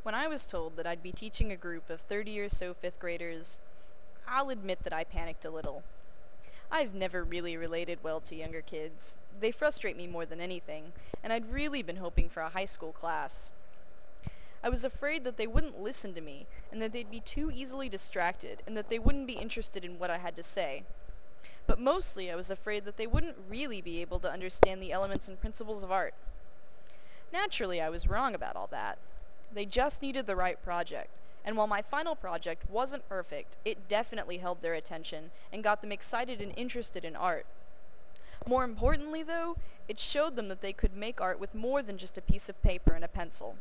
When I was told that I'd be teaching a group of 30 or so fifth graders, I'll admit that I panicked a little. I've never really related well to younger kids. They frustrate me more than anything, and I'd really been hoping for a high school class. I was afraid that they wouldn't listen to me, and that they'd be too easily distracted, and that they wouldn't be interested in what I had to say. But mostly I was afraid that they wouldn't really be able to understand the elements and principles of art. Naturally, I was wrong about all that. They just needed the right project, and while my final project wasn't perfect, it definitely held their attention and got them excited and interested in art. More importantly, though, it showed them that they could make art with more than just a piece of paper and a pencil.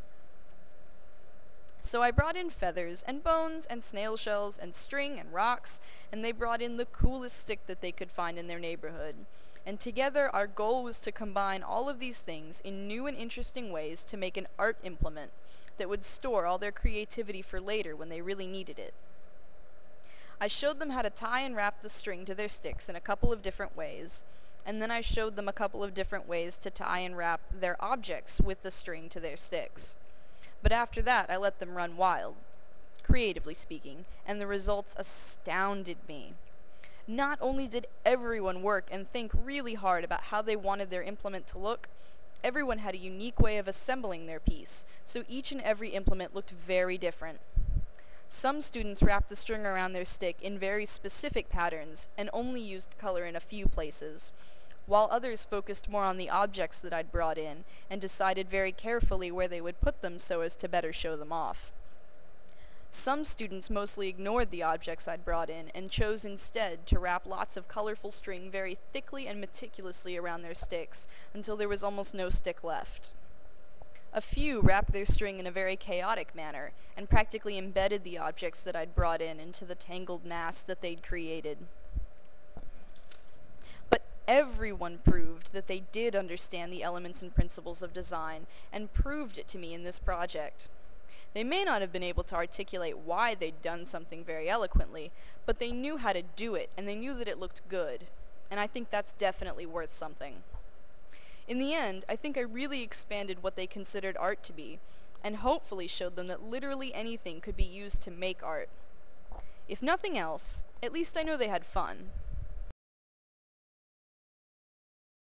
So I brought in feathers and bones and snail shells and string and rocks, and they brought in the coolest stick that they could find in their neighborhood. And together our goal was to combine all of these things in new and interesting ways to make an art implement that would store all their creativity for later when they really needed it. I showed them how to tie and wrap the string to their sticks in a couple of different ways, and then I showed them a couple of different ways to tie and wrap their objects with the string to their sticks. But after that, I let them run wild, creatively speaking, and the results astounded me. Not only did everyone work and think really hard about how they wanted their implement to look, everyone had a unique way of assembling their piece, so each and every implement looked very different. Some students wrapped the string around their stick in very specific patterns and only used color in a few places, while others focused more on the objects that I'd brought in and decided very carefully where they would put them so as to better show them off. Some students mostly ignored the objects I'd brought in and chose instead to wrap lots of colorful string very thickly and meticulously around their sticks until there was almost no stick left. A few wrapped their string in a very chaotic manner and practically embedded the objects that I'd brought in into the tangled mass that they'd created. But everyone proved that they did understand the elements and principles of design and proved it to me in this project. They may not have been able to articulate why they'd done something very eloquently, but they knew how to do it, and they knew that it looked good. And I think that's definitely worth something. In the end, I think I really expanded what they considered art to be, and hopefully showed them that literally anything could be used to make art. If nothing else, at least I know they had fun.